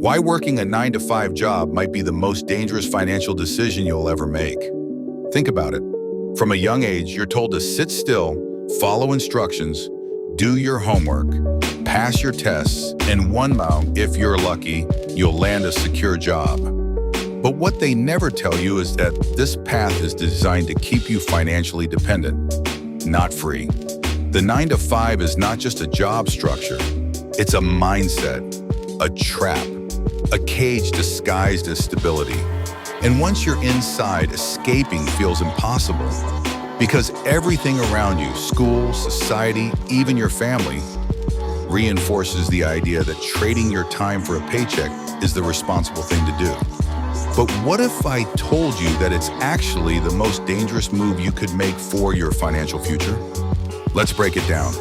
Why working a 9-to-5 job might be the most dangerous financial decision you'll ever make. Think about it. From a young age, you're told to sit still, follow instructions, do your homework, pass your tests, and if you're lucky, you'll land a secure job. But what they never tell you is that this path is designed to keep you financially dependent, not free. The 9-to-5 is not just a job structure. It's a mindset, a trap, a cage disguised as stability. And once you're inside, escaping feels impossible. Because everything around you, school, society, even your family, reinforces the idea that trading your time for a paycheck is the responsible thing to do. But what if I told you that it's actually the most dangerous move you could make for your financial future? Let's break it down.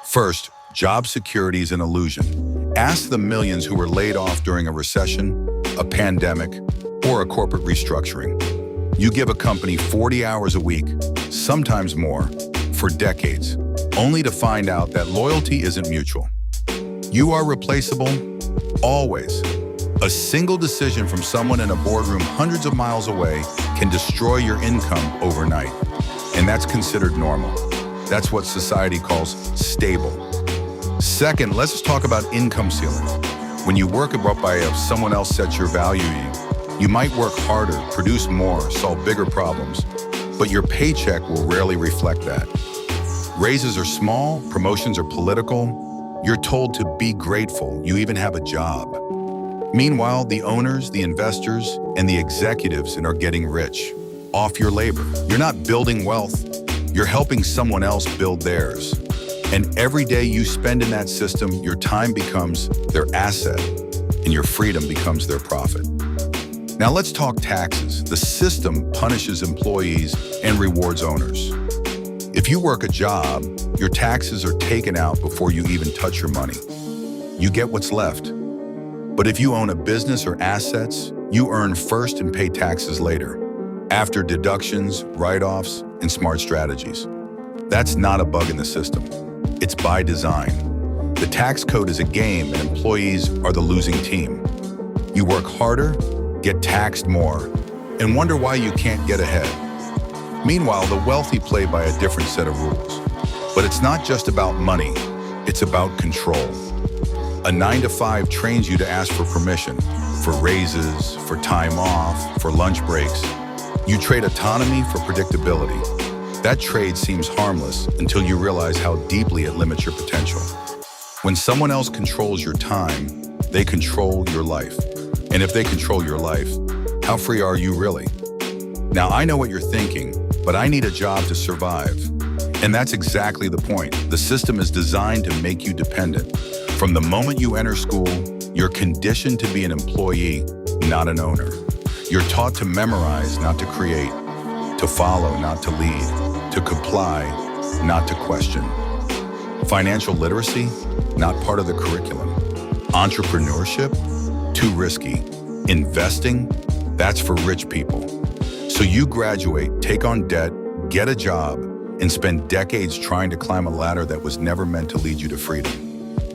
First, job security is an illusion. Ask the millions who were laid off during a recession, a pandemic, or a corporate restructuring. You give a company 40 hours a week, sometimes more, for decades, only to find out that loyalty isn't mutual. You are replaceable, always. A single decision from someone in a boardroom hundreds of miles away can destroy your income overnight. And that's considered normal. That's what society calls stable. Second, let's talk about income ceiling. When you work by someone else sets your value, you might work harder, produce more, solve bigger problems, but your paycheck will rarely reflect that. Raises are small, promotions are political. You're told to be grateful, you even have a job. Meanwhile, the owners, the investors, and the executives are getting rich off your labor. You're not building wealth, you're helping someone else build theirs. And every day you spend in that system, your time becomes their asset and your freedom becomes their profit. Now let's talk taxes. The system punishes employees and rewards owners. If you work a job, your taxes are taken out before you even touch your money. You get what's left. But if you own a business or assets, you earn first and pay taxes later, after deductions, write-offs, and smart strategies. That's not a bug in the system. It's by design. The tax code is a game and employees are the losing team. You work harder, get taxed more, and wonder why you can't get ahead. Meanwhile, the wealthy play by a different set of rules. But it's not just about money, it's about control. A 9-to-5 trains you to ask for permission, for raises, for time off, for lunch breaks. You trade autonomy for predictability. That trade seems harmless until you realize how deeply it limits your potential. When someone else controls your time, they control your life. And if they control your life, how free are you really? Now, I know what you're thinking, but I need a job to survive. And that's exactly the point. The system is designed to make you dependent. From the moment you enter school, you're conditioned to be an employee, not an owner. You're taught to memorize, not to create, to follow, not to lead, to comply, not to question. Financial literacy, not part of the curriculum. Entrepreneurship, too risky. Investing, that's for rich people. So you graduate, take on debt, get a job, and spend decades trying to climb a ladder that was never meant to lead you to freedom.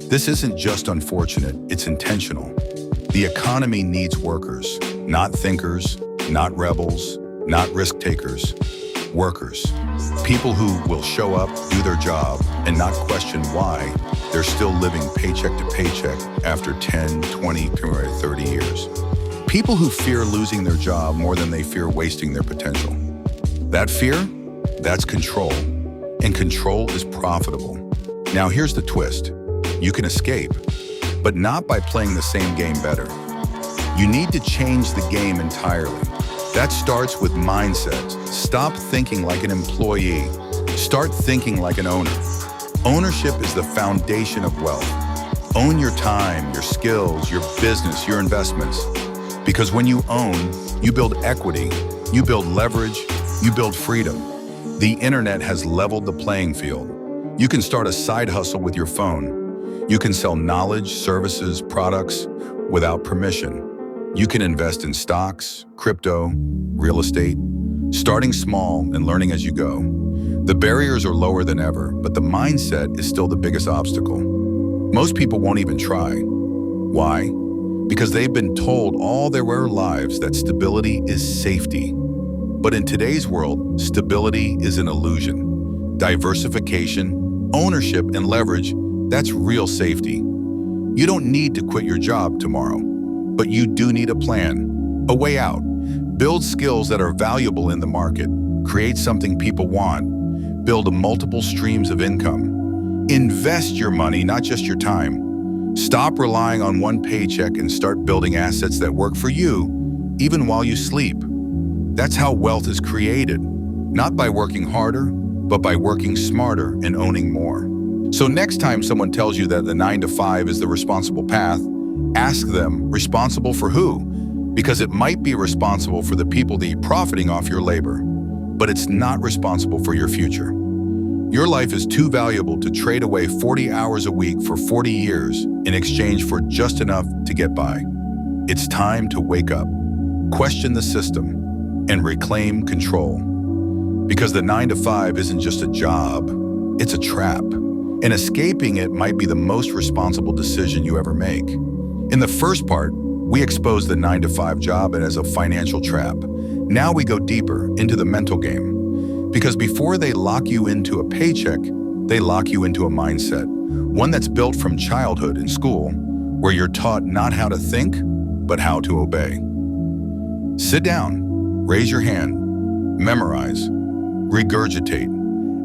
This isn't just unfortunate, it's intentional. The economy needs workers, not thinkers, not rebels, not risk takers, workers. People who will show up, do their job, and not question why they're still living paycheck to paycheck after 10, 20, 30 years. People who fear losing their job more than they fear wasting their potential. That fear, that's control, and control is profitable. Now here's the twist. You can escape, but not by playing the same game better. You need to change the game entirely. That starts with mindset. Stop thinking like an employee. Start thinking like an owner. Ownership is the foundation of wealth. Own your time, your skills, your business, your investments. Because when you own, you build equity, you build leverage, you build freedom. The internet has leveled the playing field. You can start a side hustle with your phone. You can sell knowledge, services, products without permission. You can invest in stocks, crypto, real estate, starting small and learning as you go. The barriers are lower than ever, but the mindset is still the biggest obstacle. Most people won't even try. Why? because they've been told all their lives that stability is safety. But in today's world, stability is an illusion. Diversification, ownership, and leverage, that's real safety. You don't need to quit your job tomorrow, but you do need a plan, a way out. Build skills that are valuable in the market. Create something people want. Build multiple streams of income. Invest your money, not just your time. Stop relying on one paycheck and start building assets that work for you, even while you sleep. That's how wealth is created, not by working harder, but by working smarter and owning more. So next time someone tells you that the 9 to 5 is the responsible path, ask them, responsible for who? Because it might be responsible for the people that are profiting off your labor, but it's not responsible for your future. Your life is too valuable to trade away 40 hours a week for 40 years in exchange for just enough to get by. It's time to wake up, question the system, and reclaim control. Because the 9 to 5 isn't just a job, it's a trap. And escaping it might be the most responsible decision you ever make. In the first part, we expose the 9 to 5 job as a financial trap. Now we go deeper into the mental game. Because before they lock you into a paycheck, they lock you into a mindset. One that's built from childhood in school, where you're taught not how to think, but how to obey. Sit down, raise your hand, memorize, regurgitate,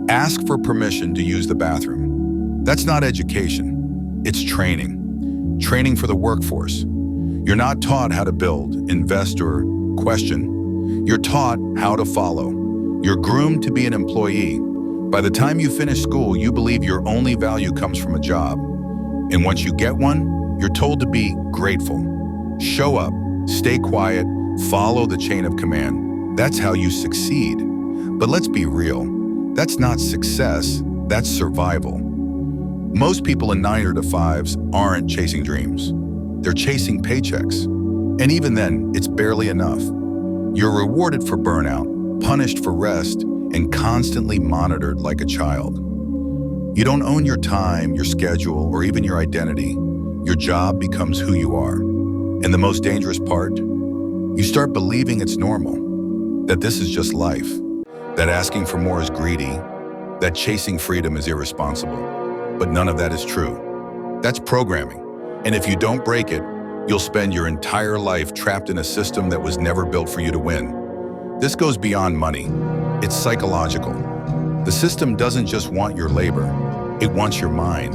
ask for permission to use the bathroom. That's not education, it's training. Training for the workforce. You're not taught how to build, invest, or question. You're taught how to follow. You're groomed to be an employee. By the time you finish school, you believe your only value comes from a job. And once you get one, you're told to be grateful. Show up, stay quiet, follow the chain of command. That's how you succeed. But let's be real. That's not success, that's survival. Most people in 9 to 5s aren't chasing dreams. They're chasing paychecks. And even then, it's barely enough. You're rewarded for burnout, punished for rest, and constantly monitored like a child. You don't own your time, your schedule, or even your identity. Your job becomes who you are. And the most dangerous part? You start believing it's normal, that this is just life, that asking for more is greedy, that chasing freedom is irresponsible. But none of that is true. That's programming. And if you don't break it, you'll spend your entire life trapped in a system that was never built for you to win. This goes beyond money. It's psychological. The system doesn't just want your labor. It wants your mind.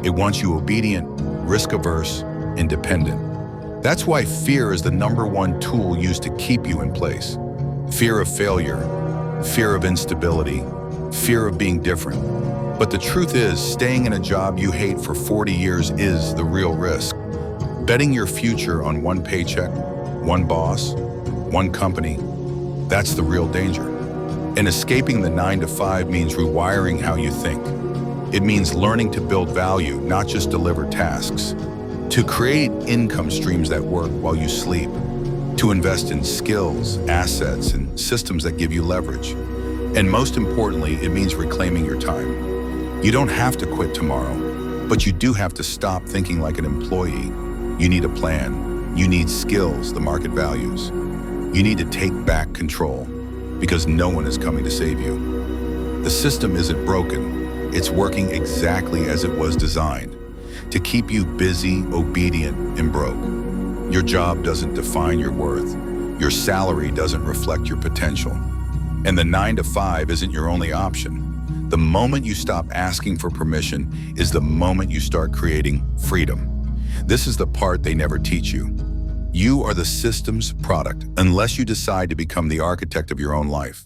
It wants you obedient, risk-averse, and dependent. That's why fear is the #1 tool used to keep you in place. Fear of failure, fear of instability, fear of being different. But the truth is, staying in a job you hate for 40 years is the real risk. Betting your future on one paycheck, one boss, one company, that's the real danger. And escaping the 9 to 5 means rewiring how you think. It means learning to build value, not just deliver tasks. To create income streams that work while you sleep. To invest in skills, assets, and systems that give you leverage. And most importantly, it means reclaiming your time. You don't have to quit tomorrow, but you do have to stop thinking like an employee. You need a plan. You need skills the market values. You need to take back control, because no one is coming to save you. The system isn't broken. It's working exactly as it was designed, to keep you busy, obedient, and broke. Your job doesn't define your worth. Your salary doesn't reflect your potential. And the 9 to 5 isn't your only option. The moment you stop asking for permission is the moment you start creating freedom. This is the part they never teach you. You are the system's product unless you decide to become the architect of your own life.